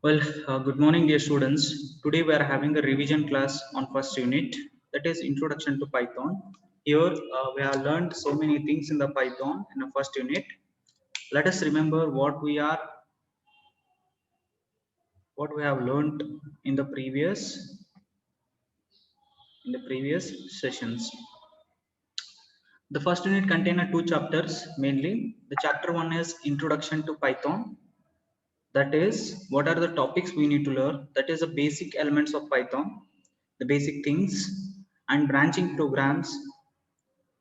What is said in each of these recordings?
Well, good morning, dear students. Today we are having a revision class on first unit, that is Introduction to Python. Here we have learned so many things in the Python in the first unit. Let us remember what we have learned in the previous sessions. The first unit contains two chapters mainly. The chapter one is Introduction to Python. That is, what are the topics we need to learn? That is the basic elements of Python, the basic things, and branching programs,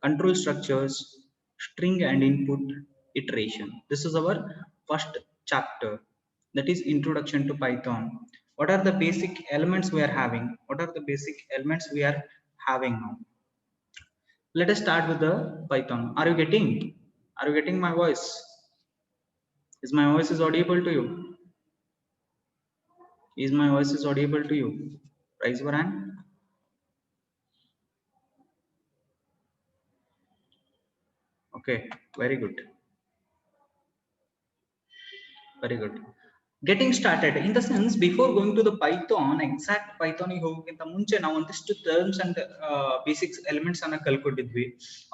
control structures, string and input, iteration. This is our first chapter. That is Introduction to Python. What are the basic elements we are having? What are the basic elements we are having now? Let us start with the Python. Are you getting? Are you getting my voice? Is my voice is audible to you? Is my voice is audible to you? Raise your hand. Okay, very good. Very good. Getting started in the sense before going to the Python, exact Python ಹೋಗೋಕ್ಕಿಂತ ಮುಂಚೆ ನಾವು ಒಂದಿಷ್ಟು terms and basics elements ಅನ್ನ ಕಲ್ಕೊಂಡಿದ್ವಿ.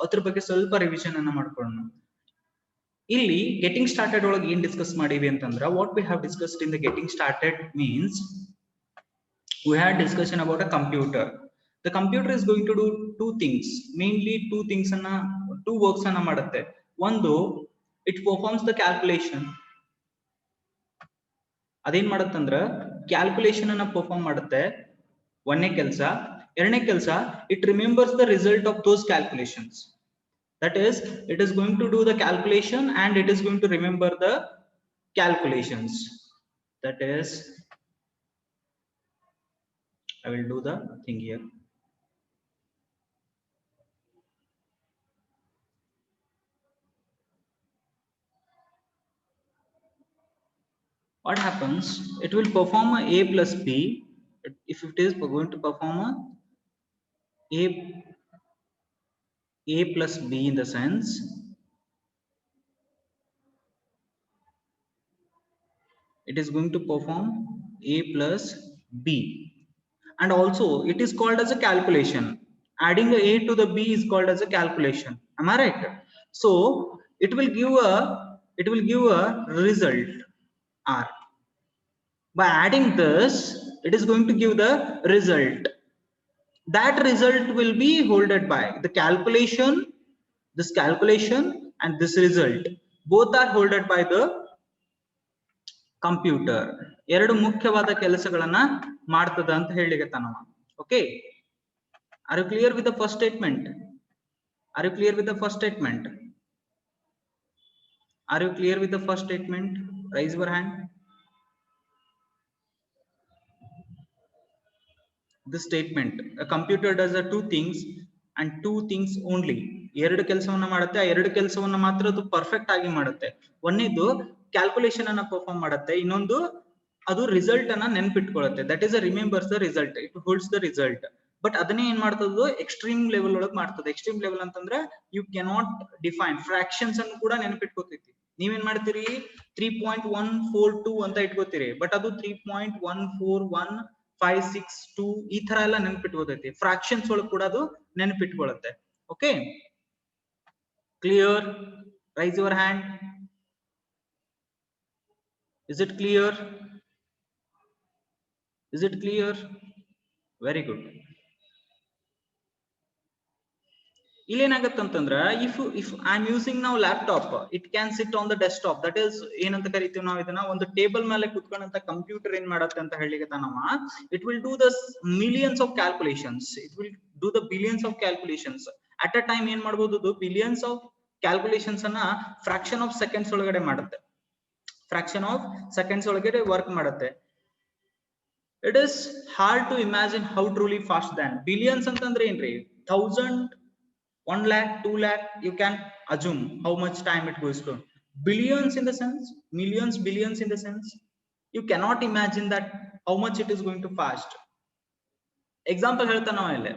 ಅದ್ರ ಬಗ್ಗೆ ಸ್ವಲ್ಪ revision ಅನ್ನ ಮಾಡ್ಕೊಳ್ಳೋಣ. ಇಲ್ಲಿ ಗೆಟಿಂಗ್ ಸ್ಟಾರ್ಟೆಡ್ ಒಳಗೆ ಏನ್ ಡಿಸ್ಕಸ್ ಮಾಡಿವಿ ಅಂತಂದ್ರ what we have discussed in the getting started means we had discussion about a computer. The computer is going to do two things, mainly two things anna two works anna ಮಾಡುತ್ತೆ. ಒಂದು, it performs the calculation. ಅದೇನ್ ಮಾಡುತ್ತಂದ್ರ calculation ಅನ್ನ perform ಮಾಡುತ್ತೆ ಒಂದನೇ ಕೆಲಸ. ಎರಡನೇ ಕೆಲಸ, it remembers the result of those calculations. That is, it is going to do the calculation and it is going to remember the calculations. That is, I will do the thing here. What happens? It will perform a plus b. If it is going to perform a plus b in the sense, it is going to perform a plus b, and also it is called as a calculation. Adding a to the b is called as a calculation. Am I right? So it will give a result r. By adding this, it is going to give the result. That result will be holded by the calculation. This calculation and this result both are holded by the computer. ಎರಡು ಮುಖ್ಯವಾದ ಕೆಲಸಗಳನ್ನ ಮಾಡ್ತದ ಅಂತ ಹೇಳಿಗತ್ತ ನಾವು. Okay, are you clear with the first statement? Are you clear with the first statement? Are you clear with the first statement? Raise your hand. This statement, a computer does two things and two things only. ಎರಡು ಕೆಲಸವನ್ನ ಮಾಡುತ್ತೆ, ಆ ಎರಡು ಕೆಲಸವನ್ನ ಮಾತ್ರ ಅದು perfect ಆಗಿ ಮಾಡುತ್ತೆ. ಒಂದೇದು ಕ್ಯಾಲ್ಕುಲೇಷನ್ ಅನ್ನ ಪರ್ಫಾರ್ಮ್ ಮಾಡುತ್ತೆ, ಇನ್ನೊಂದು ಅದು ರಿಸಲ್ಟ್ ಅನ್ನ ನೆನ್ಪಿಟ್ಕೊಳ್ಳುತ್ತೆ. That is remembers the result, it holds the result. But ಅದನ್ನೇ ಏನ್ ಮಾಡ್ತದ, ಎಕ್ಸ್ಟ್ರೀಮ್ ಲೆವೆಲ್ ಒಳಗೆ ಮಾಡ್ತದೆ. ಎಕ್ಸ್ಟ್ರೀಮ್ ಲೆವೆಲ್ ಅಂತಂದ್ರೆ ಯು ಕೆನಾಟ್ ಡಿಫೈನ್ ಫ್ರಾಕ್ಷನ್ಸ್ ಅನ್ನು ಕೂಡ ನೆನಪಿಟ್ಕೋತೈತಿ. ನೀವೇನ್ ಮಾಡ್ತೀರಿ, 3.142 ಅಂತ ಇಟ್ಕೋತೀರಿ, ಬಟ್ ಅದು 3.141562 ಈ ತರ ಎಲ್ಲ ನೆನಪಿಟ್ಕೋತೈತಿ. ಫ್ರಾಕ್ಷನ್ಸ್ ಒಳಗೆ ಕೂಡ ಅದು ನೆನಪಿಟ್ಕೊಳ್ಳುತ್ತೆ. Okay, clear? Raise your hand. Is it clear? Is it clear? Very good. ಇಲ್ಲೇನಾಗತ್ತಂತಂದ್ರ if I'm using now laptop, it can sit on the desktop. That is, ಏನಂತ ಕರಿತೀವಿ ನಾವು ಇದನ್ನ, ಒಂದು ಟೇಬಲ್ ಮೇಲೆ ಕುತ್ಕೊಂಡಂತ ಕಂಪ್ಯೂಟರ್ ಏನ್ ಮಾಡತ್ತೆ ಅಂತ ಹೇಳಿಗತ್ತ ನಮ್ಮ, it will do the millions of calculations, it will do the billions of calculations at a time. ಏನ್ ಮಾಡಬಹುದು, billions of calculations ಅನ್ನ fraction of seconds ಒಳಗಡೆ ಮಾಡುತ್ತೆ. fraction of seconds ಒಳಗಡೆ ವರ್ಕ್ ಮಾಡುತ್ತೆ. It is hard to imagine how truly fast than billions ಅಂತಂದ್ರೆ ಏನ್ರಿ, 1000, 1 lakh, 2 lakh, you can assume how much time it goes to. Billions in the sense, millions, billions in the sense, you cannot imagine that how much it is going to fast. Example ಹೇಳ್ತಾ ನಾವು ಇಲ್ಲಿ,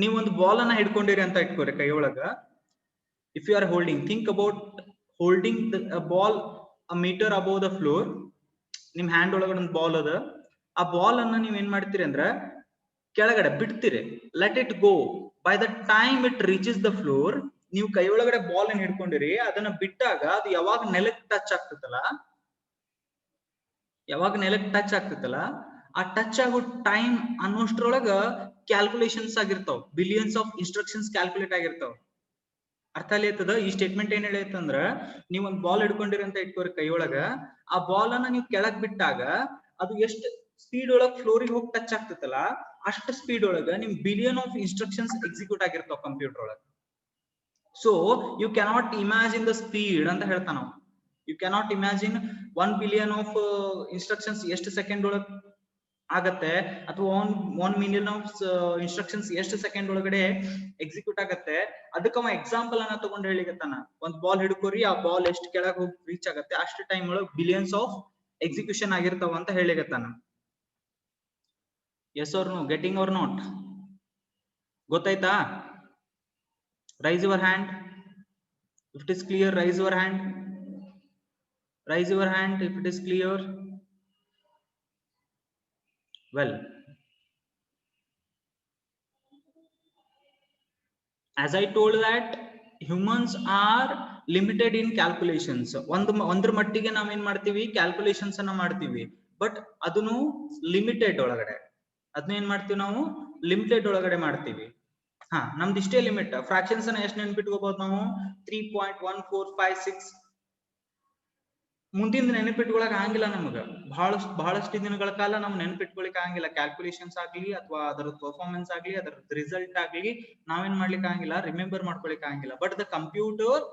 ನೀವು ಒಂದು ball ಅನ್ನ ಹಿಡ್ಕೊಂಡಿರಿ ಅಂತ ಇಟ್ಕೋರಿ ಕೈ ಒಳಗ. If you are holding, think about holding a ball a meter above the floor. ನಿಮ್ ಹ್ಯಾಂಡ್ ಒಳಗಡೆ ಒಂದು ಬಾಲ್ ಅದ, ಆ ಬಾಲ್ ಅನ್ನ ನೀವ್ ಏನ್ ಮಾಡ್ತೀರಿ ಅಂದ್ರ ಕೆಳಗಡೆ ಬಿಡ್ತೀರಿ, let it go. By the time it reaches the floor, ನೀವು ಕೈ ಒಳಗಡೆ ಬಾಲ್ ಅನ್ನು ಹಿಡ್ಕೊಂಡಿರಿ, ಅದನ್ನ ಬಿಟ್ಟಾಗ ಅದು ಯಾವಾಗ ನೆಲಕ್ಕೆ ಟಚ್ ಆಗ್ತದಲ್ಲ, ಯಾವಾಗ ನೆಲಕ್ಕೆ ಟಚ್ ಆಗ್ತದಲ್ಲ, ಆ ಟಚ್ ಆಗೋ ಟೈಮ್ ಅನ್ನೋಷ್ಟ್ರೊಳಗ ಕ್ಯಾಲ್ಕುಲೇಷನ್ಸ್ ಆಗಿರ್ತಾವ, ಬಿಲಿಯನ್ಸ್ ಆಫ್ ಇನ್ಸ್ಟ್ರಕ್ಷನ್ಸ್ ಕ್ಯಾಲ್ಕುಲೇಟ್ ಆಗಿರ್ತಾವ. ಅರ್ಥ ಆಗ್ತದ? ಈ ಸ್ಟೇಟ್ಮೆಂಟ್ ಏನ್ ಹೇಳೈತಂದ್ರ, ನೀವ್ ಒಂದ್ ಬಾಲ್ ಹಿಡ್ಕೊಂಡಿರಿ ಅಂತ ಇಟ್ಕೋರಿ ಕೈ ಒಳಗ, ಆ ಬಾಲ್ ಅನ್ನ ನೀವು ಕೆಳಗ್ ಬಿಟ್ಟಾಗ ಅದು ಎಷ್ಟು ಸ್ಪೀಡ್ ಒಳಗ್ ಫ್ಲೋರಿಗೆ ಹೋಗಿ ಟಚ್ ಆಗ್ತದಲ್ಲ, ಅಷ್ಟು ಸ್ಪೀಡ್ ಒಳಗ ನಿಮ್ ಬಿಲಿಯನ್ ಆಫ್ ಇನ್ಸ್ಟ್ರಕ್ಷನ್ಸ್ ಎಕ್ಸಿಕ್ಯೂಟ್ ಆಗಿರ್ತಾವ ಕಂಪ್ಯೂಟರ್ ಒಳಗ. So you cannot imagine the speed ಅಂತ ಹೇಳ್ತಾನ ನಾವು. You cannot imagine 1 billion of instructions ಎಷ್ಟು ಸೆಕೆಂಡ್ ಒಳಗ್ ಆಗತ್ತೆ, ಅಥವಾ 1 ಮಿಲಿಯನ್ ಆಫ್ ಇನ್ಸ್ಟ್ರಕ್ಷನ್ಸ್ ಎಷ್ಟು ಸೆಕೆಂಡ್ ಒಳಗಡೆ ಎಕ್ಸಿಕ್ಯೂಟ್ ಆಗತ್ತೆ. ಅದಕ್ಕೆ ಅವ ಎಕ್ಸಾಂಪಲ್ ಅನ್ನ ತಗೊಂಡು ಹೇಳಿಗತ್ತಾನ, ಒಂದ್ ಬಾಲ್ ಹಿಡ್ಕೋರಿ, ಆ ಬಾಲ್ ಎಷ್ಟು ಕೆಳಗೆ ಹೋಗಿ ರೀಚ್ ಆಗತ್ತೆ, ಅಷ್ಟು ಟೈಮ್ ಒಳಗ್ ಬಿಲಿಯನ್ಸ್ ಆಫ್ ಎಕ್ಸಿಕ್ಯೂಷನ್ ಆಗಿರ್ತಾವ ಅಂತ ಹೇಳಿಗತ್ತಾನ. Yes or no, getting or not? ಗೊತ್ತಾಯ್ತಾ? Raise your hand if it is clear. Raise your hand, raise your hand if it is clear. Well, as I told that humans are limited in calculations. ಒಂದ್ರ ಮಟ್ಟಿಗೆ ನಾವೇನ್ ಮಾಡ್ತೀವಿ, calculations ಅನ್ನ ಮಾಡ್ತೀವಿ, but ಅದನ್ನು limited ಒಳಗಡೆ, ಅದನ್ನ ಏನ್ ಮಾಡ್ತೀವಿ ನಾವು, ಲಿಮಿಟೆಡ್ ಒಳಗಡೆ ಮಾಡ್ತೀವಿ. ನಮ್ದು ಇಷ್ಟೇ ಲಿಮಿಟ್. ಫ್ರಾಕ್ಷನ್ಸ್ ಅನ್ನ ಎಷ್ಟು ನೆನ್ಪಿಟ್ಕೋಬಹುದು ನಾವು, 3.1456. ಮುಂದಿನ ನೆನಪಿಟ್ಕೊಳಕ್ ಆಗಿಲ್ಲ ನಮಗ, ಬಹಳಷ್ಟು ದಿನಗಳ ಕಾಲ ನಾವು ನೆನಪಿಟ್ಕೊಳಿಕ್ ಆಗಿಲ್ಲ. ಕ್ಯಾಲ್ಕುಲೇಷನ್ಸ್ ಆಗ್ಲಿ ಅಥವಾ ಅದರ ಪರ್ಫಾರ್ಮೆನ್ಸ್ ಆಗ್ಲಿ ಅದರ ರಿಸಲ್ಟ್ ಆಗ್ಲಿ ನಾವೇನ್ ಮಾಡ್ಲಿಕ್ಕೆ ಆಗಿಲ್ಲ, ರಿಮೆಂಬರ್ ಮಾಡ್ಕೊಳಿಕ್ ಆಗಿಲ್ಲ. But the computer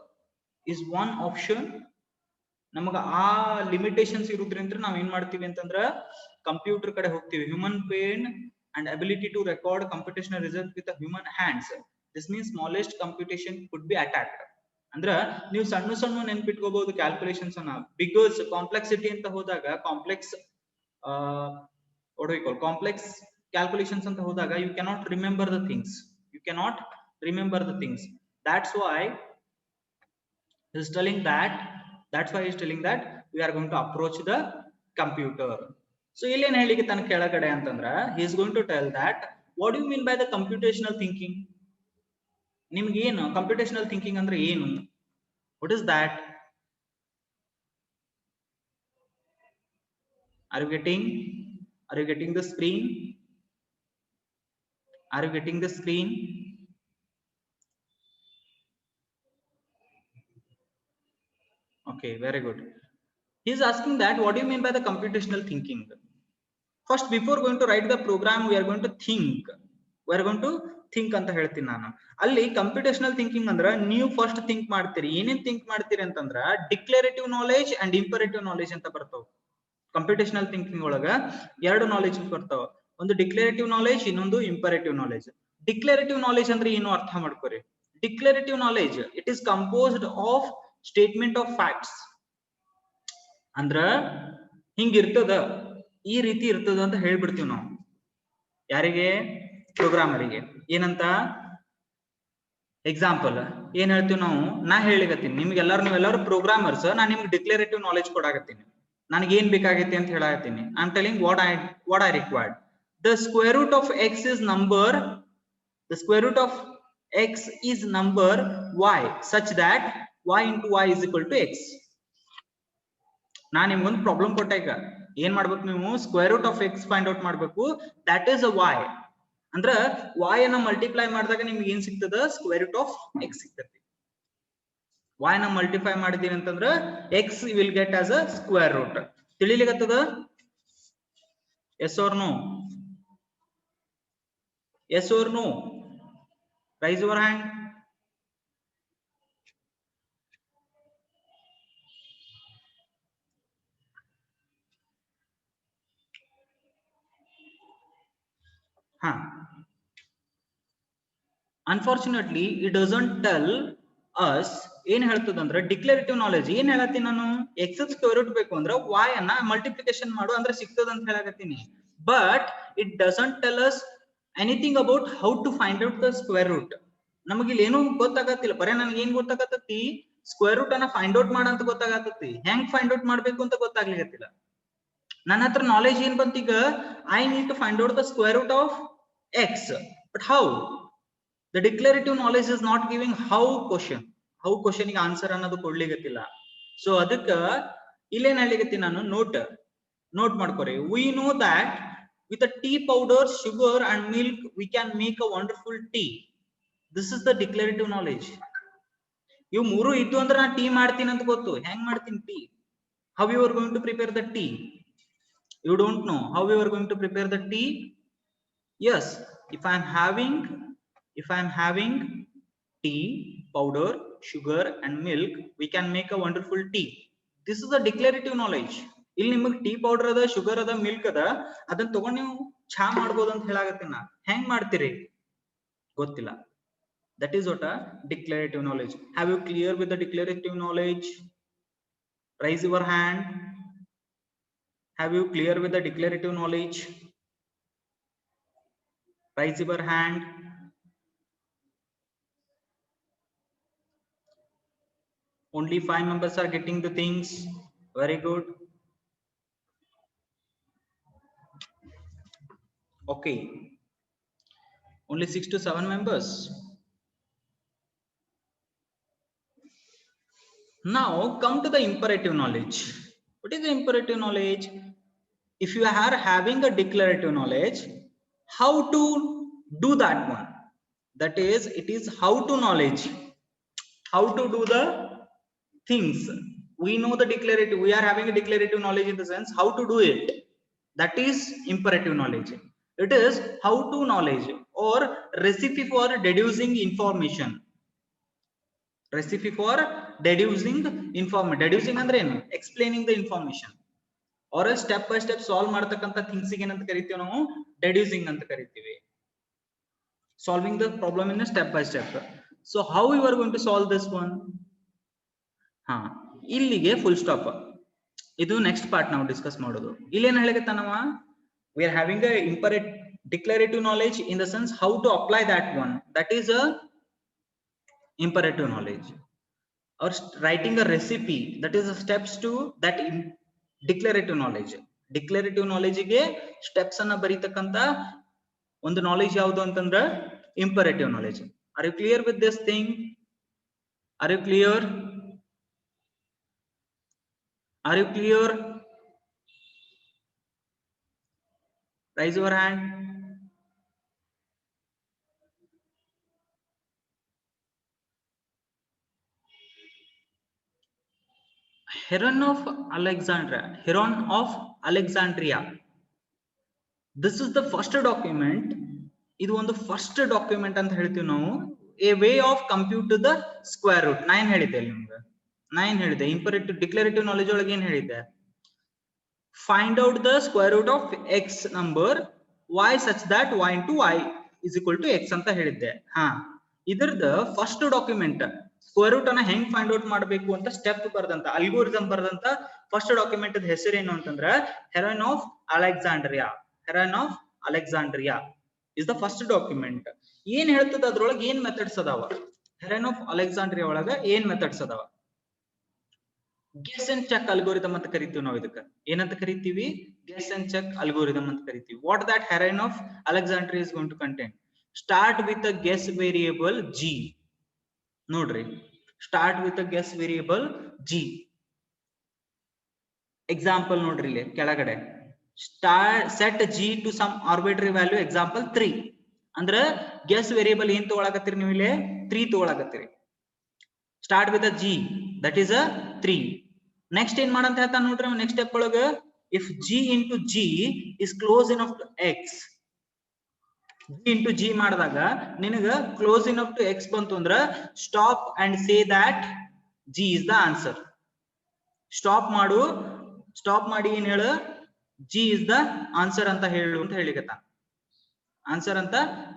is one option. ನಮಗ ಆ ಲಿಮಿಟೇಷನ್ಸ್ ಇರೋದ್ರಿಂದ ನಾವ್ ಏನ್ ಮಾಡ್ತೀವಿ ಅಂತಂದ್ರ ಕಂಪ್ಯೂಟರ್ ಕಡೆ ಹೋಗ್ತೀವಿ. Human brain and ability to record computational results with the human hands. This means smallest computation could be attacked. ಅಂದ್ರ ನೀವು ಸಣ್ಣ ನೆನ್ಪಿಟ್ಕೋಬಹುದು ಕ್ಯಾಲ್ಕುಲೇಷನ್ಸ್ ಅನ್ನ. ಬಿಕಾಸ್ ಕಾಂಪ್ಲೆಕ್ಸಿಟಿ ಅಂತ ಹೋದಾಗ, ಕಾಂಪ್ಲೆಕ್ಸ್ ಕ್ಯಾಲ್ಕುಲೇಷನ್ಸ್ ಅಂತ ಹೋದಾಗ you cannot remember the things, you cannot remember the things. That's why he is telling that we are going to approach the computer. So illen ಹೇಳಿಕೆ ತನ್ನ ಕೆಳಗಡೆ ಅಂತಂದ್ರ he is going to tell that what do you mean by the computational thinking. ನಿಮ್ಗೆ ಏನು computational thinking ಅಂದ್ರೆ ಏನು? What is that? Are you getting the screen? Are you getting the screen? Okay, very good. He is asking that what do you mean by the computational thinking? First, before going to write the program, we are going to think ಅಂತ ಹೇಳ್ತೀನಿ ನಾನು. ಅಲ್ಲಿ computational thinking ಅಂದ್ರ ನೀವು first think ಮಾಡ್ತೀರಿ. ಏನೇನ್ think ಮಾಡ್ತೀರಿ ಅಂತಂದ್ರ declarative knowledge and imperative knowledge ಅಂತ ಬರ್ತಾವ. ಕಂಪ್ಯೂಟೇಷನಲ್ ಥಿಂಕಿಂಗ್ ಒಳಗ 2 ನಾಲೆಜ್ ಬರ್ತಾವ, ಒಂದು ಡಿಕ್ಲರೇಟಿವ್ ನಾಲೆಜ್, ಇನ್ನೊಂದು ಇಂಪರೇಟಿವ್ ನಾಲೆಜ್. ಡಿಕ್ಲರೇಟಿವ್ ನಾಲೆಜ್ ಅಂದ್ರೆ ಏನು ಅರ್ಥ ಮಾಡ್ಕೋರಿ. Declarative knowledge it is composed of statement of facts. ಅಂದ್ರ ಹಿಂಗಿರ್ತದ, ಈ ರೀತಿ ಇರ್ತದ ಅಂತ ಹೇಳ್ಬಿಡ್ತೀವಿ ನಾವು. ಯಾರಿಗೆ? ಪ್ರೋಗ್ರಾಮರಿಗೆ. ಏನಂತ? ಎಕ್ಸಾಂಪಲ್ ಏನ್ ಹೇಳ್ತೀವಿ ನಾವು, ನಾ ಹೇಳಿಗತ್ತೀನಿ ನೀವೆಲ್ಲರೂ ಪ್ರೋಗ್ರಾಮರ್ಸ್, ನಾನು ನಿಮ್ಗೆ ಡಿಕ್ಲರೇಟಿವ್ ನಾಲೆಜ್ ಕೊಡಾಕತ್ತೀನಿ. ನನಗೆ ಏನ್ ಬೇಕಾಗೈತಿ ಅಂತ ಹೇಳಾಕತ್ತೀನಿ. I am telling what I required. The square root of x is number, the square root of x is number y such that y into y is equal to x. ನಾನು ನಿಮ್ಗೊಂದು problem ಕೊಟ್ಟ, ಈಗ ಏನ್ ಮಾಡ್ಬೇಕು ನೀವು, square root of x find out ಮಾಡ್ಬೇಕು. That is a y. ಅಂದ್ರ y ಅನ್ನ ಮಲ್ಟಿಪ್ಲೈ ಮಾಡಿದಾಗ ನಿಮ್ಗೆ ಏನ್ ಸಿಗ್ತದ, ಸ್ಕ್ವೇರ್ ರೂಟ್ ಆಫ್ ಎಕ್ಸ್ ಸಿಗ್ತದೆ. y ನ ಮಲ್ಟಿಪ್ಲೈ ಮಾಡಿದೀನಿ ಅಂತಂದ್ರ x will get as a square root. ತಿಳಿಲಿಕತ್ತದ? Yes or no? Yes or no? Raise your hand. Unfortunately it doesn't tell us. ಏನ್ ಹೇಳ್ತದಂದ್ರ ಡಿಕ್ಲರೇಟಿವ್ ನಾಲೆಜ್ ಏನ್ ಹೇಳತ್ತೀನಿ ನಾನು, ಎಕ್ಸ್ ಸ್ಕ್ವೇರ್ ರೂಟ್ ಬೇಕು ಅಂದ್ರೆ y ಅನ್ನ ಮಲ್ಟಿಪ್ಲಿಕೇಶನ್ ಮಾಡು ಅಂದ್ರೆ ಸಿಗ್ತದ ಅಂತ ಹೇಳಕತ್ತೀನಿ. But it doesn't tell us anything about how to find out the square root. ನಮಗೆ ಇಲ್ಲಿ ಏನೂ ಗೊತ್ತಾಗತ್ತಿಲ್ಲ. ಬರೇ ನನಗೆ ಏನ್ ನನ್ನ ಹತ್ರ ನಾಲೆಜ್ ಏನ್ ಬಂತ ಈಗ, I need to find out the square root of x, but how? The declarative knowledge is not giving how question. How question ಗೆ ಆನ್ಸರ್ ಅನ್ನೋದು ಕೊಡ್ಲಿಗತ್ತಿಲ್ಲ. ಸೊ ಅದಕ್ಕ ಇಲ್ಲೇನ್ ಹೇಳ್ಲಿಗತ್ತಿ ನಾನು, ನೋಟ್ ಮಾಡ್ಕೊರಿ. We know that with a tea powder, sugar and milk we can make a wonderful tea. This is the declarative knowledge. ಇವು ಮೂರು ಇದ್ದು ಅಂದ್ರೆ ನಾ ಟೀ ಮಾಡ್ತೀನಿ ಅಂತ ಗೊತ್ತು. ಹೆಂಗ್ ಮಾಡ್ತೀನಿ tea? How you are going to prepare the tea? You don't know how you are going to prepare the tea. Yes, if I am having tea, powder, sugar and milk, we can make a wonderful tea. This is a declarative knowledge. ಇಲ್ಲಿ ನಿಮಗೆ tea powder ಅದ, sugar ಅದ, milk ಅದ, ಅದನ್ನ ತಗೊಂಡು ನೀವು ಚಹಾ ಮಾಡ್ಬೋದು ಅಂತ ಹೇಳಾಗತ್ತೀನಿ ನಾ. ಹೆಂಗ್ ಮಾಡ್ತೀರಿ ಗೊತ್ತಿಲ್ಲ. That is what a declarative knowledge. Have you clear with the declarative knowledge? Raise your hand. Have you clear with the declarative knowledge? Raise your hand. Only 5 members are getting the things. Very good. Okay. Only 6 to 7 members. Now come to the imperative knowledge. What is the imperative knowledge? If you are having a declarative knowledge, how to do that one? That is, it is how to knowledge. How to do the things. We know the declarative. We are having a declarative knowledge in the sense how to do it. That is imperative knowledge. It is how to knowledge or recipe for deducing information. Recipe for deducing information. Deducing ಅಂದ್ರೆ ಏನು? Explaining the information. Or a step by step solve ಮಾಡತಕ್ಕಂತ things ಗೆ ಏನಂತ ಕರಿತೀವಿ ನಾವು? Deducing ಅಂತ ಕರಿತೀವಿ. Solving the problem in a step by step. So how you are going to solve this one? ಇಲ್ಲಿಗೆ full stop. ಇದು ನೆಕ್ಸ್ಟ್ ಪಾರ್ಟ್ ನಾವು discuss ಮಾಡೋದು. ಇಲ್ಲೇನ್ ಹೇಳಕತ್ತಾನವ, we are having a declarative knowledge in the sense how to apply that one. That is a imperative knowledge. Or writing a recipe, that is a steps to that declarative knowledge. Declarative knowledge ಗೆ steps ಅನ್ನ ಬರೀತಕ್ಕಂತ ಒಂದು knowledge ಯಾವುದು ಅಂತಂದ್ರೆ imperative knowledge. Are you clear with this thing? Are you clear? Are you clear? Raise your hand. Heron of Alexandria. This is the first document. ಇದು ಒಂದು first document ಅಂತ ಹೇಳ್ತೀವಿ ನಾವು. A way of compute the square root. 9 ಹೇಳಿದೆ ಅಲ್ಲಿ ನಿಮ್ಗೆ. 9 ಹೇಳಿದೆ. Imperative declarative knowledge ಒಳಗೆ ಏನ್ ಹೇಳಿದೆ? Find out the square root of x number y such that y into y is equal to x ಅಂತ ಹೇಳಿದ್ದೆ. ಇದರದ ಫಸ್ಟ್ ಡಾಕ್ಯುಮೆಂಟ್ ಸ್ಕ್ವೇರ್ ರೂಟ್ ಅನ್ನ ಹೆಂಗ್ ಫೈಂಡ್ ಔಟ್ ಮಾಡಬೇಕು ಅಂತ ಸ್ಟೆಪ್ ಬರ್ದಂತ ಅಲ್ಗೋರಿದಮ್ ಬರ್ದಂತ ಫಸ್ಟ್ ಡಾಕ್ಯುಮೆಂಟ್ ಹೆಸರು ಏನು ಅಂತಂದ್ರೆ Heron of Alexandria. Heron of Alexandria is the first document. ಏನ್ ಹೇಳ್ತದ ಅದ್ರೊಳಗೆ ಏನ್ ಮೆಥಡ್ಸ್ ಅದಾವ? ಹೆರನ್ ಆಫ್ ಅಲೆಕ್ಸಾಂಡ್ರಿಯಾ ಒಳಗ ಏನ್ ಮೆಥಡ್ಸ್ ಅದಾವ? ಗೆಸ್ ಅಂಡ್ ಚೆಕ್ ಅಲ್ಗೋರಿದಮ್ ಅಂತ ಕರಿತೀವಿ ನಾವು. ಇದಕ್ಕೆ ಏನಂತ ಕರಿತೀವಿ? ಗೆಸ್ ಅಂಡ್ ಚೆಕ್ ಅಲ್ಗೋರಿದಮ್ ಅಂತ ಕರಿತೀವಿ. What that Heron of Alexandria is going to contain? Start with a guess variable g. ನೋಡ್ರಿ, start with a guess variable g. Example ನೋಡ್ರಿ ಇಲ್ಲಿ ಕೆಳಗಡೆ set g to some arbitrary value, example 3. ಅಂದ್ರೆ guess variable ಏನ್ ತಗೊಳಕತ್ತೀರಿ ನೀವು ಇಲ್ಲಿ? 3 ತಗೊಳಕತ್ತೀರಿ. Start with a g, that is a 3. Next ಏನ್ ಮಾಡಂತ ಹೇಳ್ತಾನೆ ನೋಡ್ರಿ ನೆಕ್ಸ್ಟ್ ಸ್ಟೆಪ್ ಒಳಗ, if g into g is close enough to x, g into g ಮಾಡಿದಾಗ ನಿನಗ ಕ್ಲೋಸ್ ಇನಫ್ ಟು x ಬಂತು ಅಂದ್ರ stop and say that g is the answer. Stop ಮಾಡಿ ಏನ್ ಹೇಳು? g is the answer ಅಂತ ಹೇಳು ಅಂತ ಹೇಳಿಕತ್ತಾನ. ಆನ್ಸರ್ ಅಂತ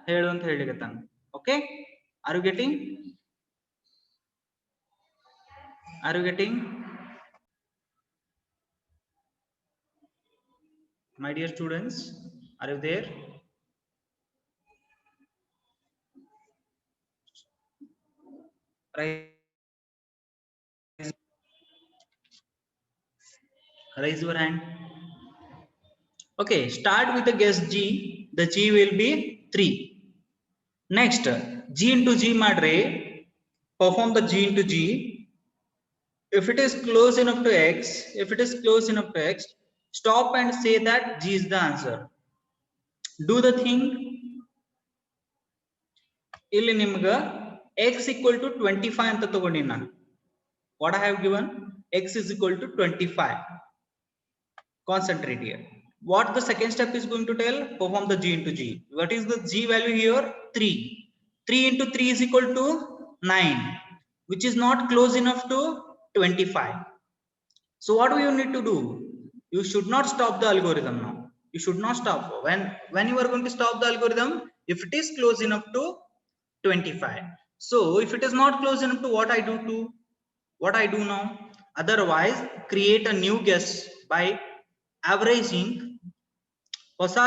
ಹೇಳು ಅಂತ ಹೇಳಿಕತ್ತಾನ. Okay, are you getting? Are you getting my dear students? Are you there? Raise your hand. Okay, start with the guess G. The G will be 3. Next, G into G madre, perform the G into G. If it is close enough to X, stop and say that G is the answer. Do the thing. Illi nimga X equal to 25 anta tagondini nanu. What I have given? X is equal to 25. Concentrate here. What the second step is going to tell? Perform the G into G. What is the G value here? 3. 3 into 3 is equal to 9, which is not close enough to 25. So what do you need to do? You should not stop the algorithm now. You should not stop. When you are going to stop the algorithm, if it is close enough to 25. So if it is not close enough to what I do now, otherwise create a new guess by averaging ಹೊಸ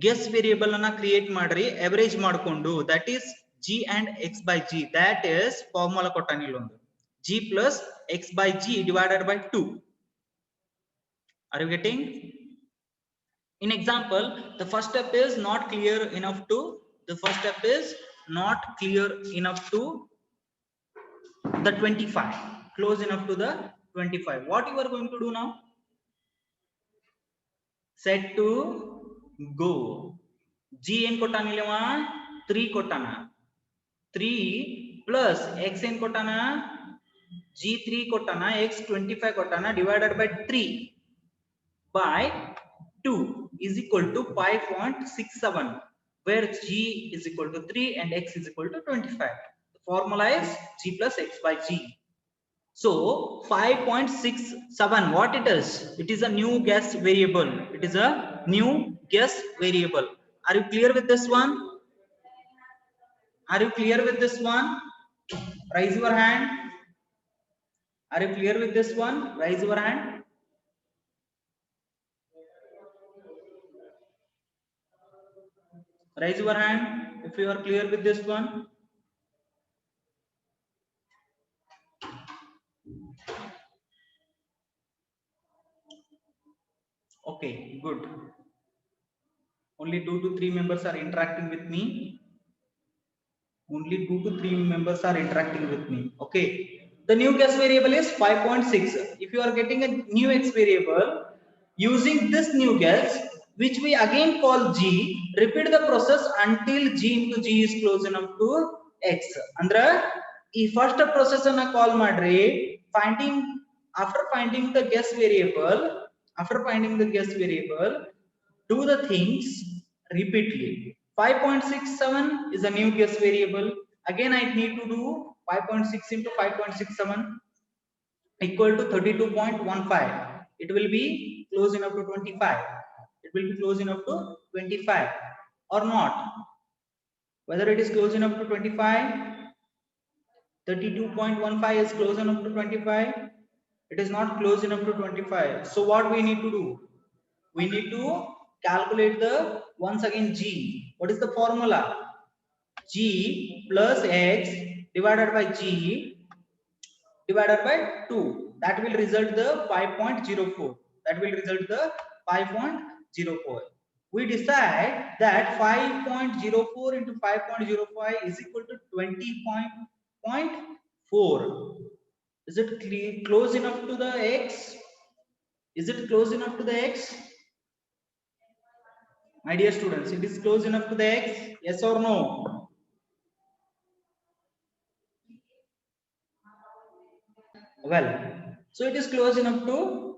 guess variable ಅನ್ನ create ಮಾಡ್ರಿ average ಮಾಡ್ಕೊಂಡು that is g and x by g. that is formula ಕೊಟ್ಟಾನ ಇಲ್ಲೊಂದು g plus x by g divided by 2. Are you getting? In example, the first step is not clear enough to the 25, close enough to the 25. What you are going to do now? Set to go. G en ಕೊಟ್ಟಾನ ಇಲ್ಲವ 3 ಕೊಟ್ಟಾನ 3 plus x en ಕೊಟ್ಟಾನ g 3 ಕೊಟ್ಟಾನ x 25 ಕೊಟ್ಟಾನ divided by 3 by 2 is equal to 5.67, where g is equal to 3 and x is equal to 25. The formula is g plus x by g. So 5.67, what it is? It is a new guess variable. Are you clear with this one? Raise your hand. Are you clear with this one? Raise your hand. Raise your hand if you are clear with this one. Okay, good. Only 2 to 3 members are interacting with me. Okay. The new guess variable is 5.6. If you are getting a new x variable using this new guess, which we again call g, repeat the process until g into g is close enough to x. Andra ee first process anna call madri, after finding the guess variable, do the things repeatedly. 5.67 is a new guess variable. Again I need to do 5.6 into 5.67 equal to 32.15. It will be close enough to 25. Or not. Whether it is close enough to 25, 32.15 is close enough to 25. It is not close enough to 25. So what we need to do? We need to calculate the once again g. What is the formula? G plus x divided by g divided by 2. That will result the 5.04. We decide that 5.04 into 5.05 is equal to 20.4. Is it close enough to the x? My dear students, it is close enough to the x? Yes or no? Well, so it is close enough to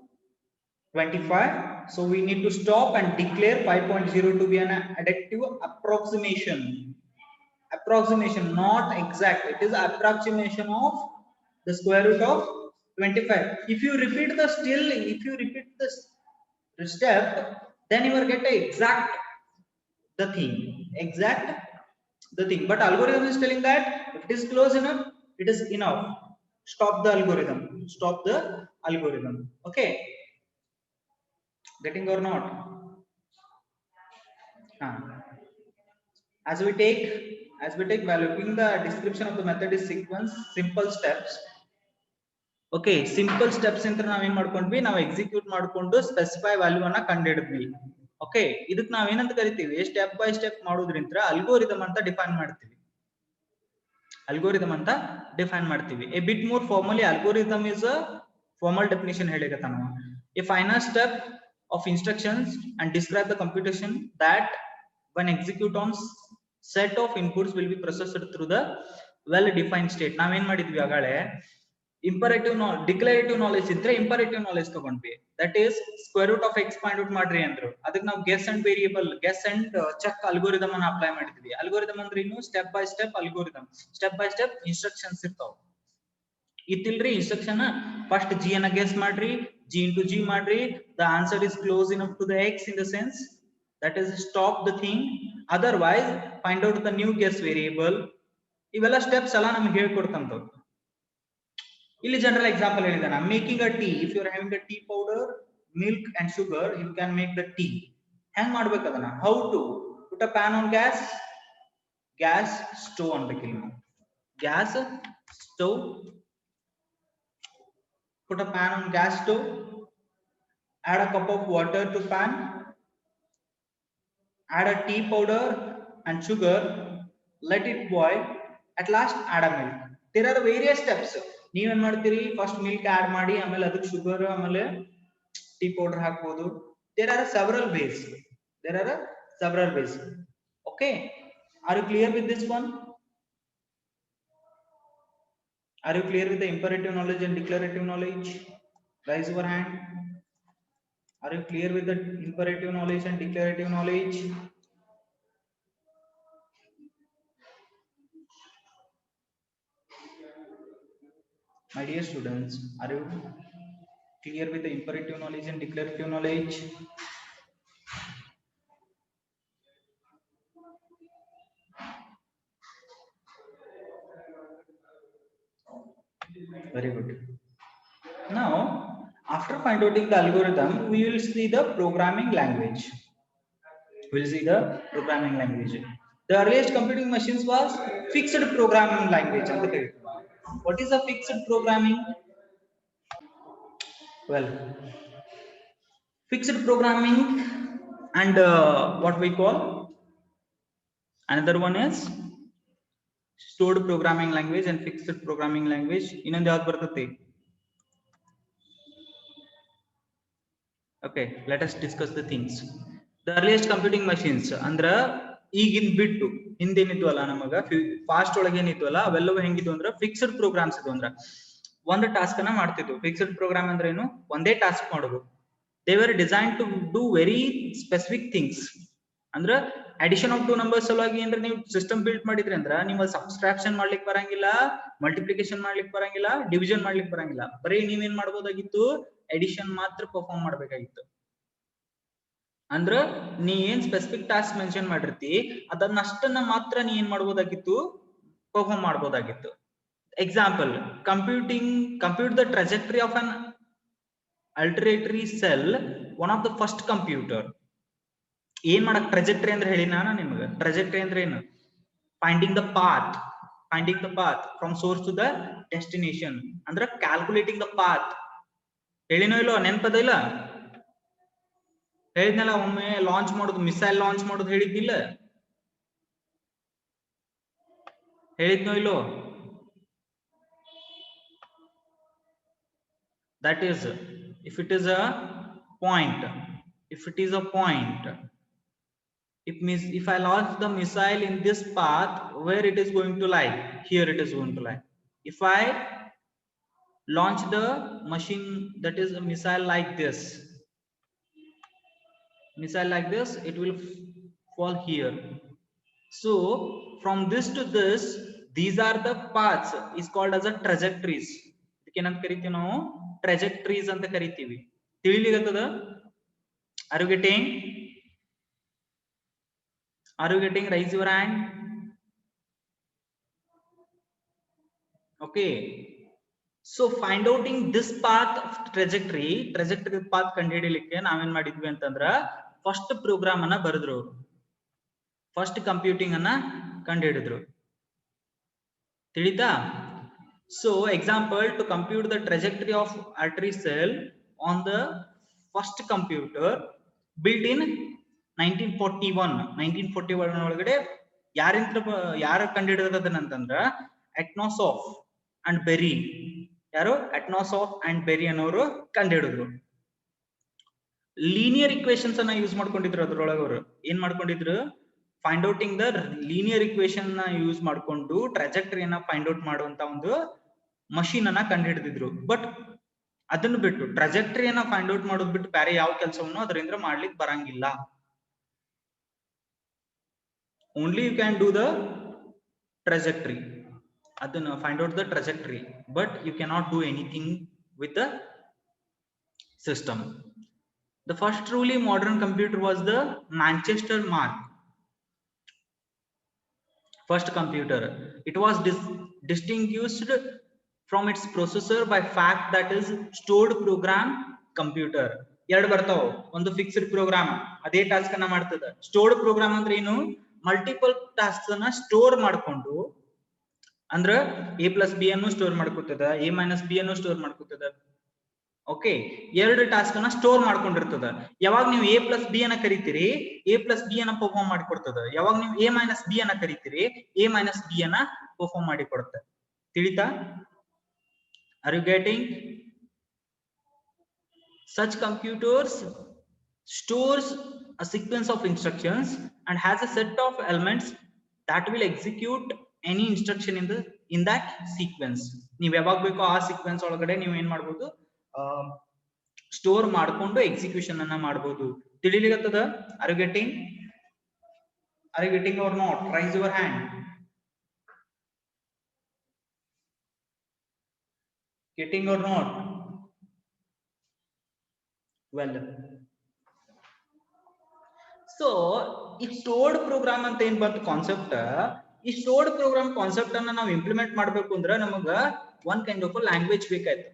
25. So we need to stop and declare 5.0 to be an additive approximation, not exact. It is approximation of the square root of 25. If you repeat the step, then you will get the thing. But algorithm is telling that if it is close enough, it is enough. Stop the algorithm. Okay, getting or not? As we take by looking the description of the method is sequence simple steps. Okay simple steps ಅಂತ ನಾವೇನ್ ಮಾಡ್ಕೊಂಡ್ವಿ, ನಾವು execute ಮಾಡ್ಕೊಂಡು specify value ಅನ್ನ ಕಂಡುಹಿಡಿದ್ವಿ. Okay, ಇದಕ್ ನಾವೇನಂತ ಕರಿತೀವಿ, step by step ಮಾಡೋದ್ರಿಂದ ಅಲ್ಗೋರಿದಮ್ ಅಂತ ಡಿಫೈನ್ ಮಾಡ್ತೀವಿ. ಅಲ್ಗೋರಿದಮ್ ಅಂತ ಡಿಫೈನ್ ಮಾಡ್ತೀವಿ. A bit more formally, algorithm is a formal definition ಹೇಳಿಕತ್ತ ನಾವು. A final step of instructions and describe the computation that when execute on set of inputs will be processed through the well defined state. ನಾವ್ ಏನ್ ಮಾಡಿದ್ವಿ ಆಗಲೇ, imperative declarative knowledge ಇದ್ರೆ imperative knowledge ತಗೊಂಡ್ವಿ. That is square root of x find out ಮಾಡ್ರಿ ಅಂದ್ರು. ಅದಕ್ಕೆ ನಾವು guess and variable, guess and check algorithm ಅನ್ನ ಅಪ್ಲೈ ಮಾಡಿದ್ವಿ. ಅಲ್ಗೋರಿದಮ್ ಅಂದ್ರೆ ಇನ್ನು step by step algorithm, step by step instructions ಇರ್ತಾವ. ಇತ್ತಿಲ್ರಿ ಇನ್ಸ್ಟ್ರಕ್ಷನ್ ಫಸ್ಟ್ ಜಿ ಅನ್ನ ಗೆಸ್ ಮಾಡ್ರಿ, g into g ಮಾಡ್ರಿ, the answer is close enough to the x in the sense that is stop the thing, otherwise find out the new guess variable. ಇವೆಲ್ಲ steps ಎಲ್ಲ ನಮಗೆ ಹೇಳ್ಕೊಡ್ತಂತ. ಇಲ್ಲಿ general example ಹೇಳಿದಾನ, making a tea. If you are having a tea powder, milk and sugar, you can make the tea. ಹೆಂಗ್ ಮಾಡ್ಬೇಕು ಅದನ್ನ, how to put a pan on gas, gas stove ಅನ್ಬೇಕಿಲ್ಲ ನಾವು, gas stove, put a pan on gas stove, add a cup of water to pan, add a tea powder and sugar, let it boil, at last add a milk. There are various steps. ನೀವು ಏನ್ ಮಾಡ್ತೀರಿ, first milk add ಮಾಡಿ, ಆಮೇಲೆ ಅದಕ್ಕೆ sugar, ಆಮೇಲೆ tea powder ಹಾಕಬಹುದು. there are several ways, okay. Are you clear with this one? Are you clear with the imperative knowledge and declarative knowledge? Raise your hand. Are you clear with the imperative knowledge and declarative knowledge? My dear students, are you clear with the imperative knowledge and declarative knowledge? Very good. Now, after finding out the algorithm, we will see the programming language. The earliest computing machines was fixed programming language. What is a fixed programming? Well, fixed programming and what we call another one is stored programming language and fixed programming language. Innondu yaadu bartati? Okay, let us discuss the things. The earliest computing machines andra ಈಗಿನ ಬಿಟ್ಟು ಹಿಂದೇನಿದ್ವಲ್ಲ ನಮಗ fast ಒಳಗೆ ಏನಿದ್ವಲ್ಲ ಅವೆಲ್ಲವೂ ಹೆಂಗಿದ್ವು ಅಂದ್ರ fixed programmes ಇದ್ವು. ಅಂದ್ರ ಒಂದು task ಅನ್ನ ಮಾಡ್ತಿದ್ವು. ಫಿಕ್ಸ್ಡ್ ಪ್ರೋಗ್ರಾಮ್ ಅಂದ್ರೆ ಏನು, ಒಂದೇ ಟಾಸ್ಕ್ ಮಾಡೋದು. They were design to do very specific things. ಅಂದ್ರ ಅಡಿಷನ್ ಆಫ್ ಟು ನಂಬರ್ಸ್ ಸಲುವಾಗಿ ಏನ್ರ ನೀವು ಸಿಸ್ಟಮ್ ಬಿಲ್ಡ್ ಮಾಡಿದ್ರಿ ಅಂದ್ರ ನೀವು ಸಬ್ಸ್ಟ್ರಾಕ್ಷನ್ ಮಾಡ್ಲಿಕ್ಕೆ ಬರಂಗಿಲ್ಲ, ಮಲ್ಟಿಪ್ಲಿಕೇಶನ್ ಮಾಡ್ಲಿಕ್ಕೆ ಬರಂಗಿಲ್ಲ, ಡಿವಿಷನ್ ಮಾಡ್ಲಿಕ್ಕೆ ಬರಂಗಿಲ್ಲ. ಬರೀ ನೀವೇನ್ ಮಾಡ್ಬೋದಾಗಿತ್ತು, ಎಡಿಷನ್ ಮಾತ್ರ ಪರ್ಫಾರ್ಮ್ ಮಾಡ್ಬೇಕಾಗಿತ್ತು. ಅಂದ್ರ ನೀ ಏನ್ ಸ್ಪೆಸಿಫಿಕ್ ಟಾಸ್ಕ್ ಮೆನ್ಷನ್ ಮಾಡಿರ್ತಿ ಅದನ್ನಷ್ಟನ್ನ ಮಾತ್ರ ನೀ ಏನ್ ಮಾಡ್ಬೋದಾಗಿತ್ತು, ಪರ್ಫಾರ್ಮ್ ಮಾಡ್ಬೋದಾಗಿತ್ತು. Example, compute the trajectory of an alteratory cell, one of the first computer. ಏನ್ ಮಾಡಕ್ ಟ್ರೆಜೆಕ್ಟರಿ ಅಂದ್ರೆ ಹೇಳಿ ನಾನು ನಿಮ್ಗೆ. ಟ್ರೆಜೆಕ್ಟರಿ ಅಂದ್ರೆ ಏನು, finding the path from source to the destination. ಅಂದ್ರೆ ಕ್ಯಾಲ್ಕುಲೇಟಿಂಗ್ ದ ಪಾತ್. ಹೇಳಿನೋ ಇಲ್ಲೋ, ನೆನಪದ ಇಲ್ಲ? ಹೇಳಿದ್ನಲ್ಲ ಒಮ್ಮೆ, ಲಾಂಚ್ ಮಾಡೋದು, ಮಿಸೈಲ್ ಲಾಂಚ್ ಮಾಡೋದು ಹೇಳಿದ್ದಿಲ್ಲ, ಹೇಳಿದ್ನೋ ಇಲ್ಲೋ? That is, if it is a point, it means if I launch the missile in this path, where it is going to lie? Here it is going to lie. If I launch the machine, that is a missile like this, it will fall here. So from this to this, these are the paths, is called as a trajectories. ಏನಂತ ಕರಿತೀವಿ ನಾವು, ಟ್ರೆಜೆಕ್ಟರೀಸ್ ಅಂತ ಕರಿತೀವಿ. ತಿಳಿಲಿಗತ್ತದ? Are you getting? Raise your hand. Okay, so find outing this path of trajectory path ಕಂಡುಹಿಡಿಯಲಿಕ್ಕೆ ನಾವೇನ್ ಮಾಡಿದ್ವಿ ಅಂತಂದ್ರ first program ಅನ್ನ ಬರೆದ್ರು ಅವರು. ಫಸ್ಟ್ ಕಂಪ್ಯೂಟಿಂಗ್ ಅನ್ನ ಕಂಡುಹಿಡಿದ್ರು. ತಿಳಿತಾ? So example, to compute the trajectory of artery cell on the first computer built in 1941 ಒಳಗಡೆ ಯಾರು ಕಂಡುಹಿಡಿದದನ್ನಂತಂದ್ರ ಅಟ್ನಾಸಾಫ್ ಅಂಡ್ ಬೆರಿ. ಯಾರು? ಅಟ್ನಾಸಾಫ್ ಅಂಡ್ ಬೆರಿ ಅನ್ನೋರು ಕಂಡುಹಿಡಿದ್ರು. ಲೀನಿಯರ್ ಇಕ್ವೇಶನ್ಸ್ ಅನ್ನ ಯೂಸ್ ಮಾಡ್ಕೊಂಡಿದ್ರು. ಅದ್ರೊಳಗೆ ಅವರು ಏನ್ ಮಾಡ್ಕೊಂಡಿದ್ರು? Find outing the linear equation ನ ಯೂಸ್ ಮಾಡ್ಕೊಂಡು ಟ್ರಾಜೆಕ್ಟರಿಯನ್ನ ಫೈಂಡ್ ಔಟ್ ಮಾಡುವಂತ ಒಂದು ಮಷೀನ್ ಅನ್ನ ಕಂಡುಹಿಡಿದಿದ್ರು. ಬಟ್ ಅದನ್ನು ಬಿಟ್ಟು ಟ್ರಾಜೆಕ್ಟರಿಯನ್ನ ಫೈಂಡ್ ಔಟ್ ಮಾಡೋದು ಬಿಟ್ಟು ಬೇರೆ ಯಾವ ಕೆಲಸವನ್ನು ಅದರಿಂದ ಮಾಡ್ಲಿಕ್ಕೆ ಬರಂಗಿಲ್ಲ. Only you can do the trajectory, ಅದನ್ನ find out the trajectory, but you cannot do anything with the system. The first truly modern computer was the Manchester Mark. First computer. It was distinguished from its processor by fact that is stored program computer. ಎರಡು ಬರ್ತಾವ. ಒಂದು fixed program ಅದೇ task ಅನ್ನ ಮಾಡ್ತದ. Stored program ಅಂದ್ರೆ ಏನು? Multiple task ಅನ್ನ store ಮಾಡ್ಕೊಂಡು, ಅಂದ್ರ a+b ಅನ್ನು ಸ್ಟೋರ್ ಮಾಡ್ಕೊತದ, a-b ಅನ್ನು ಸ್ಟೋರ್ ಮಾಡ್ಕೊತದ. ಓಕೆ, ಎರಡು ಟಾಸ್ಕ್ ಅನ್ನ ಸ್ಟೋರ್ ಮಾಡ್ಕೊಂಡಿರ್ತದ. ಯಾವಾಗ ನೀವು a+b ಅನ್ನ ಕರಿತೀರಿ, a+b ಅನ್ನ ಪರ್ಫಾರ್ಮ್ ಮಾಡಿ ಕೊಡ್ತದ. ಯಾವಾಗ ನೀವು a-b ಅನ್ನ ಕರಿತೀರಿ, a-b ಅನ್ನ ಪರ್ಫಾರ್ಮ್ ಮಾಡಿ ಕೊಡುತ್ತೆ. ತಿಳಿತಾ? Are you getting? Such computers stores a sequence of instructions and has a set of elements that will execute any instruction in that sequence. ನೀವು ಯಾವಾಗ ಬೇಕೋ ಆ ಸೀಕ್ವೆನ್ಸ್ ಒಳಗಡೆ ನೀವು ಏನ್ ಮಾಡಬಹುದು? ಸ್ಟೋರ್ ಮಾಡ್ಕೊಂಡು ಎಕ್ಸಿಕ್ಯೂಷನ್ ಅನ್ನ ಮಾಡಬಹುದು. ತಿಳಿಲಿಗತ್ತದ? Are you getting? Are you getting or not? Raise your hand. Getting or not? Well, so ಈ ಸ್ಟೋರ್ಡ್ ಪ್ರೋಗ್ರಾಮ್ ಅಂತ ಏನ್ ಬಂತು ಕಾನ್ಸೆಪ್ಟ್, ಈ ಸ್ಟೋರ್ಡ್ ಪ್ರೋಗ್ರಾಮ್ ಕಾನ್ಸೆಪ್ಟ್ ಅನ್ನ ನಾವು ಇಂಪ್ಲಿಮೆಂಟ್ ಮಾಡ್ಬೇಕು ಅಂದ್ರೆ ನಮಗ ಒನ್ ಕೈಂಡ್ ಆಫ್ ಲ್ಯಾಂಗ್ವೇಜ್ ಬೇಕಾಯ್ತು.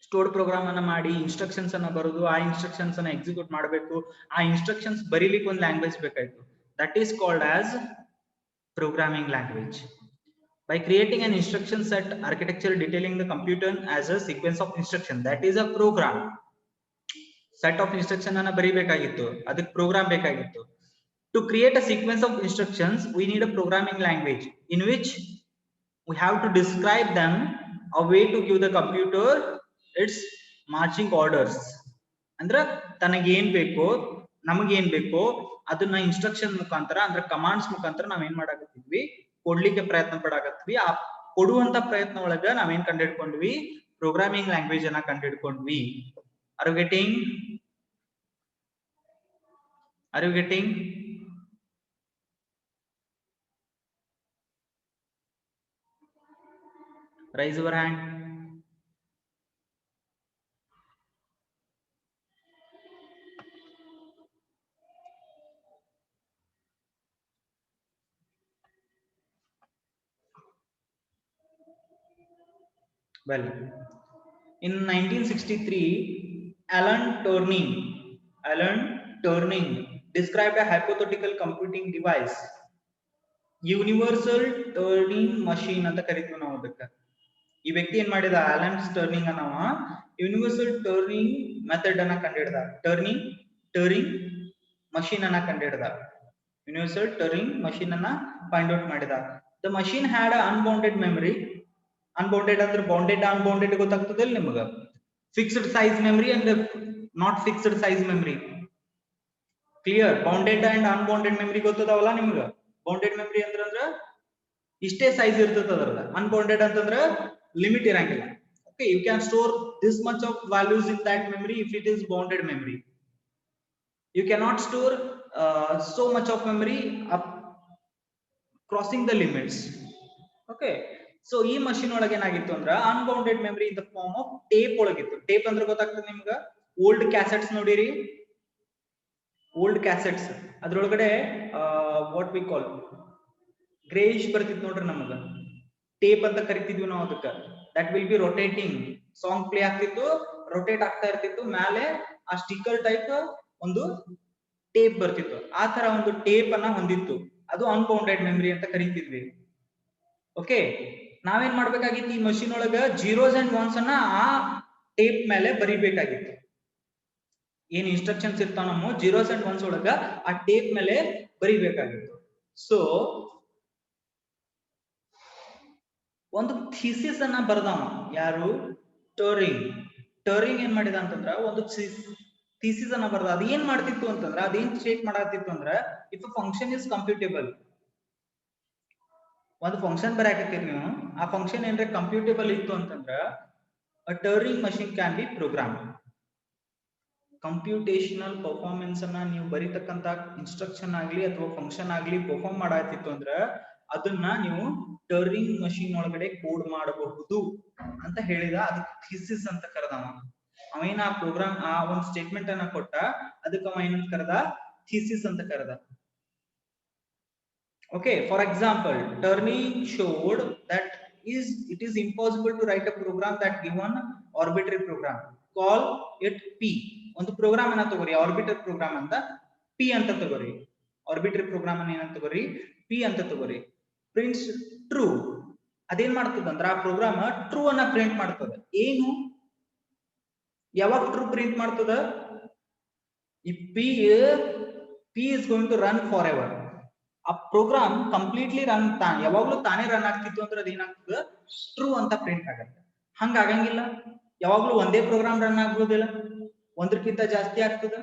ಸ್ಟೋರ್ಡ್ ಪ್ರೋಗ್ರಾಮ್ ಅನ್ನ ಮಾಡಿ ಇನ್ಸ್ಟ್ರಕ್ಷನ್ಸ್ ಅನ್ನ ಬರೋದು, ಆ ಇನ್ಸ್ಟ್ರಕ್ಷನ್ಸ್ ಅನ್ನ ಎಕ್ಸಿಕ್ಯೂಟ್ ಮಾಡಬೇಕು, ಆ ಇನ್ಸ್ಟ್ರಕ್ಷನ್ಸ್ ಬರೀಲಿಕ್ಕೆ ಒಂದು ಲ್ಯಾಂಗ್ವೇಜ್ ಬೇಕಾಯ್ತು. That is called as programming language. By creating an instruction set architecture detailing the computer as a sequence of instruction, that is a program. Set of instruction ಅನ್ನ ಬರಿಬೇಕಾಗಿತ್ತು, ಅದಕ್ಕೆ program ಬೇಕಾಗಿತ್ತು. To create a sequence of instructions, we need a programming language in which we have to describe them, a way to give the computer its marching orders. ಅಂದ್ರೆ ತನಗೆ ಏನ್ ಬೇಕೋ, ನಮಗೇನ್ ಬೇಕೋ ಅದನ್ನ ಇನ್ಸ್ಟ್ರಕ್ಷನ್ ಮುಖಾಂತರ ಅಂದ್ರೆ ಕಮಾಂಡ್ಸ್ ಮುಖಾಂತರ ನಾವೇನ್ ಮಾಡಾಕತ್ತಿದ್ವಿ, ಕೊಡ್ಲಿಕ್ಕೆ ಪ್ರಯತ್ನ ಪಡಾಕತ್ವಿ. ಆ ಕೊಡುವಂತ ಪ್ರಯತ್ನ ಒಳಗ ನಾವೇನ್ ಕಂಡುಹಿಡ್ಕೊಂಡ್ವಿ? ಪ್ರೋಗ್ರಾಮಿಂಗ್ ಲ್ಯಾಂಗ್ವೇಜ್ ಅನ್ನ ಕಂಡುಹಿಡ್ಕೊಂಡ್ವಿ. Are you getting? Are you getting? Raise your hand. Well, in 1963, Alan Turing described a hypothetical computing device, universal Turing machine ಅಂತ ಕರಿತೀವಿ ನಾವು ಅದಕ್ಕೆ. ಈ ವ್ಯಕ್ತಿ ಏನ್ ಮಾಡಿದ? ಅಲನ್ ಟರ್ನಿಂಗ್ ಅನ್ನವ ಯೂನಿವರ್ಸಲ್ ಟರ್ನಿಂಗ್ ಮೆಥಡ್ ಅನ್ನ ಕಂಡುಹಿಡಿದ. ಟರ್ನಿಂಗ್ ಮಷೀನ್ ಅನ್ನ ಕಂಡುಹಿಡಿದ. ಯೂನಿವರ್ಸಲ್ ಟರ್ನಿಂಗ್ ಮಷೀನ್ ಅನ್ನ ಫೈಂಡ್ ಔಟ್ ಮಾಡಿದ. The machine had unbounded memory. Unbounded ಅಂದ್ರೆ ಬೌಂಡೆಡ್ ಅನ್ಬೌಂಡೆಡ್ ಗೊತ್ತಾಗ್ತದಿಲ್ಲ ನಿಮ್ಗ? Fixed size memory and not fixed size memory. Clear? Bounded and unbounded memory ಗೊತ್ತದವಲ್ಲ ನಿಮ್ಗ? ಬೌಂಡೆಡ್ ಮೆಮರಿ ಅಂದ್ರ ಇಷ್ಟೇ ಸೈಜ್ ಇರ್ತದ ಅದ್ರದ. ಅನ್ಬೌಂಡೆಡ್ ಅಂತಂದ್ರ ಲಿಮಿಟ್ ಇರಂಗಿಲ್ಲ. Okay, you can store this much of values in that memory if it is bounded memory. You cannot store so much of memory up crossing the limits. Okay, so ಈ machine ಒಳಗೆ ಏನಾಗಿತ್ತು ಅಂದ್ರ unbounded memory in the form of tape ಒಳಗಿತ್ತು. Tape ಅಂದ್ರೆ ಗೊತ್ತಾಗ್ತದೆ ನಿಮ್ಗ? Old cassettes ನೋಡಿರಿ, old cassettes ಅದ್ರೊಳಗಡೆ ವಾಟ್ ವಿ ಕಾಲ್ ಗ್ರೇಯಿಶ್ ಬರ್ತಿತ್ತು ನೋಡ್ರಿ ನಮಗ. ಟೇಪ್ ಅಂತ ಕರಿತಿದ್ವಿ ನಾವು ಅದಕ್ಕ. That will be rotating. Song play ಆಗ್ತಿತ್ತು, ರೊಟೇಟ್ ಆಗ್ತಾ ಇರ್ತಿತ್ತು, ಮೇಲೆ ಆ ಸ್ಟಿಕ್ಕರ್ ಟೈಪ್ ಒಂದು ಟೇಪ್ ಬರ್ತಿತ್ತು. ಆ ತರ ಒಂದು ಟೇಪ್ ಅನ್ನ ಹೊಂದಿತ್ತು. ಅದು ಅನ್ಬೌಂಡೆಡ್ ಮೆಮರಿ ಅಂತ ಕರಿತಿದ್ವಿ. ಓಕೆ, ನಾವೇನ್ ಮಾಡ್ಬೇಕಾಗಿತ್ತು ಈ ಮಷಿನ್ ಒಳಗ ಜೀರೋಸ್ ಅಂಡ್ ಒನ್ಸ್ ಅನ್ನ ಆ ಟೇಪ್ ಮೇಲೆ ಬರಿಬೇಕಾಗಿತ್ತು. ಏನ್ ಇನ್ಸ್ಟ್ರಕ್ಷನ್ಸ್ ಇರ್ತಾವ ನಮ್ಮ ಜೀರೋಸ್ ಅಂಡ್ ಒನ್ಸ್ ಒಳಗ ಆ ಟೇಪ್ ಮೇಲೆ ಬರಿಬೇಕಾಗಿತ್ತು. ಸೊ ಒಂದು ಥೀಸಿಸ್ ಅನ್ನ ಬರ್ದವ ಯಾರು, ಟರಿಂಗ್ ಏನ್ ಮಾಡಿದ ಅಂತಂದ್ರ ಒಂದು ಥೀಸಿಸ್ ಅನ್ನ ಬರ್ದ. ಅದ ಏನ್ ಮಾಡ್ತಿತ್ತು ಅಂತಂದ್ರ ಅದೇನ್ ಸ್ಟೇಟ್ ಮಾಡತ್ತಿತ್ತು ಅಂದ್ರ ಇಫ್ ಅ ಫಂಕ್ಷನ್ ಇಸ್ ಕಂಪ್ಯೂಟೇಬಲ್, ಒಂದು ಫಂಕ್ಷನ್ ಬರಾಕತ್ತೀರಿ ನೀವು, ಆ ಫಂಕ್ಷನ್ ಏನ್ರೆ ಕಂಪ್ಯೂಟೇಬಲ್ ಇತ್ತು ಅಂತಂದ್ರ a Turing machine can be program. Computational performance ಅನ್ನ ನೀವು ಬರೀತಕ್ಕಂತ ಇನ್ಸ್ಟ್ರಕ್ಷನ್ ಆಗ್ಲಿ ಅಥವಾ ಫಂಕ್ಷನ್ ಆಗ್ಲಿ ಪರ್ಫಾರ್ಮ್ ಮಾಡಾತಿತ್ತು ಅಂದ್ರ ಅದನ್ನ ನೀವು ಟರ್ನಿಂಗ್ ಮಷಿನ್ ಒಳಗಡೆ ಕೋಡ್ ಮಾಡಬಹುದು ಅಂತ ಹೇಳಿದ. ಅದಕ್ಕೆ ಥೀಸಿಸ್ ಅಂತ ಕರೆದವ. ಅವೇನ ಆ ಪ್ರೋಗ್ರಾಮ್ ಆ ಒಂದು ಸ್ಟೇಟ್ಮೆಂಟ್ ಅನ್ನ ಕೊಟ್ಟ, ಅದಕ್ಕೆ ಅವ ಏನಂತ ಕರೆದ, ಥೀಸಿಸ್ ಅಂತ ಕರೆದ. Okay, for example, Turing showed that it is impossible to write a program that given arbitrary program. Call it P. ಒಂದು ಪ್ರೋಗ್ರಾಮ್ ಅನ್ನ ತಗೋರಿ, ಆರ್ಬಿಟರ್ ಪ್ರೋಗ್ರಾಮ್ ಅಂತ P ಅಂತ ತಗೋರಿ. ಆರ್ಬಿಟರಿ ಪ್ರೋಗ್ರಾಮ್ ಅನ್ನ ಏನಂತ ತಗೋರಿ, P ಅಂತ ತಗೋರಿ. Prints true. ಅದೇನ್ ಮಾಡ್ತದ ಅಂದ್ರ ಆ ಪ್ರೋಗ್ರಾಮ್ ಟ್ರೂ ಅನ್ನ ಪ್ರಿಂಟ್ ಮಾಡ್ತದ. ಏನು, ಯಾವಾಗ ಟ್ರೂ ಪ್ರಿಂಟ್ ಮಾಡ್ತದ, ಈ P is going to run forever. ಆ ಪ್ರೋಗ್ರಾಮ್ ಕಂಪ್ಲೀಟ್ಲಿ ರನ್ ಯಾವಾಗ್ಲೂ ತಾನೇ ರನ್ ಆಗ್ತಿತ್ತು ಅಂದ್ರೆ ಅದೇನಾಗ್ತದ, ಟ್ರೂ ಅಂತ ಪ್ರಿಂಟ್ ಆಗತ್ತೆ. ಹಂಗ ಆಗಂಗಿಲ್ಲ, ಯಾವಾಗ್ಲೂ ಒಂದೇ ಪ್ರೋಗ್ರಾಮ್ ರನ್ ಆಗೋದಿಲ್ಲ, ಒಂದಕ್ಕಿಂತ ಜಾಸ್ತಿ ಆಗ್ತದ.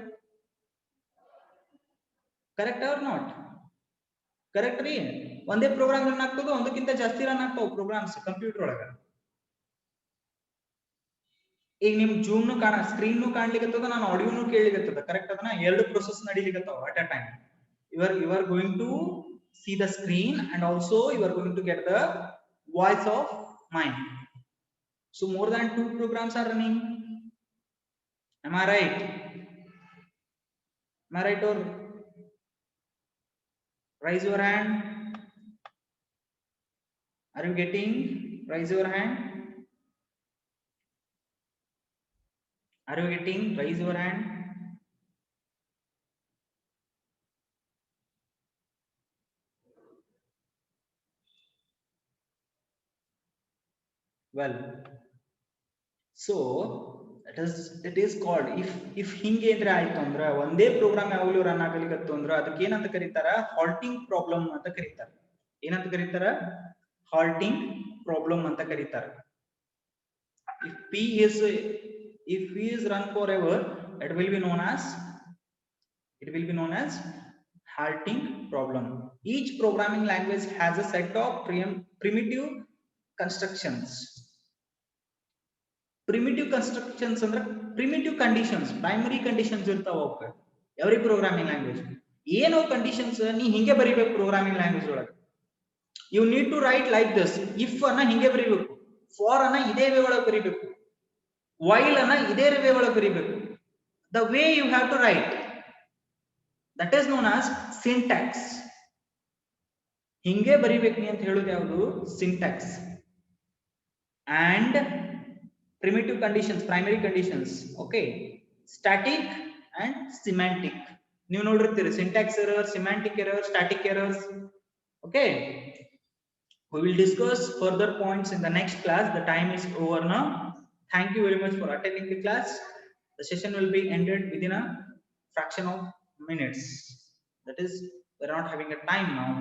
Correct R not? ಕರೆಕ್ಟ್ ರೀ. ಒಂದೇ ಪ್ರೋಗ್ರಾಮ್ ರನ್ ಆಗ್ತದ, ಒಂದಕ್ಕಿಂತ ಜಾಸ್ತಿ ರನ್ ಆಗ್ತಾವ ಪ್ರೋಗ್ರಾಮ್ಸ್ ಕಂಪ್ಯೂಟರ್ ಒಳಗ. ಈಗ ನಿಮ್ ಜೂಮ್ ಸ್ಕ್ರೀನ್ ಕಾಣ್ಲಿಕ್ಕತ್ತದ, ನಾನು ಆಡಿಯೋನು ಕೇಳಲಿಕ್ಕತ್ತದ. ಕರೆಕ್ಟ್ ಅದನ್ನ ಎರಡು ಪ್ರೊಸೆಸ್ ನಡೀಲಿಕ್ಕತ್ತಾವ at a time. You are going to see the screen and also you are going to get the voice of mine. So more than 2 programs are running. Am I right? Am I right, or raise your hand? Are you getting? Raise your hand. Are you getting? Raise your hand. Well, so it is called, if ಹಿಂಗೆ ಅಂದ್ರೆ ಆಯ್ತು ಅಂದ್ರ ಒಂದೇ program ಯಾವಾಗಲೂ run ಆಗಲಿಕತ್ತು ಅಂದ್ರ ಅದಕ್ಕೆ ಏನಂತ ಕರೀತಾರ, ಹಾಲ್ಟಿಂಗ್ ಪ್ರಾಬ್ಲಮ್ ಅಂತ ಕರೀತಾರ. ಏನಂತ ಕರೀತಾರ, ಹಾಲ್ಟಿಂಗ್ ಪ್ರಾಬ್ಲಮ್ ಅಂತ ಕರೀತಾರ. if P is run forever, it will be known as halting problem. Each programming language has a set of primitive constructions. Primitive constructions ಅಂದ್ರೆ primitive conditions, primary conditions ಇರ್ತಾವ ಅವಕ್ಕೆ every programming language. ಏನೋ conditions ನೀ ಹಿಂಗೆ ಬರಿಬೇಕು programming language ಒಳಗೆ. You need to write like this. If ಅನ್ನ ಹಿಂಗೆ ಬರಿಬೇಕು, ಫಾರ್ ಅನ್ನ ಇದೇ ವೇ ಒಳಗೆ ಬರಿಬೇಕು, ವೈಲ್ ಅನ್ನ ಇದೇ ವೇ ಒಳಗೆ ಬರಿಬೇಕು. The way you have to write, that is known as syntax. ಹಿಂಗೆ ಬರಿಬೇಕು ನೀ ಅಂತ ಹೇಳೋದು ಯಾವುದು, syntax. and primitive conditions, primary conditions. Okay, static and semantic. ನೀವು ನೋಡಿರ್ತೀರಿ syntax error, semantic error, static errors. Okay, we will discuss further points in the next class. The time is over now. Thank you very much for attending the class. The session will be ended within a fraction of minutes. That is, we are not having a time now.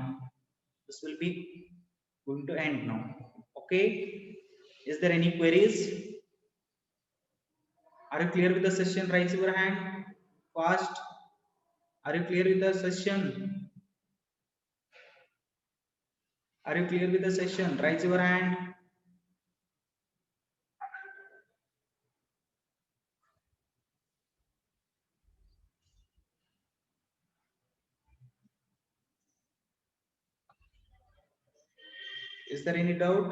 This will be going to end now. Okay, is there any queries? Are you clear with the session? Raise your hand fast. Are you clear with the session? Are you clear with the session? Raise your hand. Is there any doubt?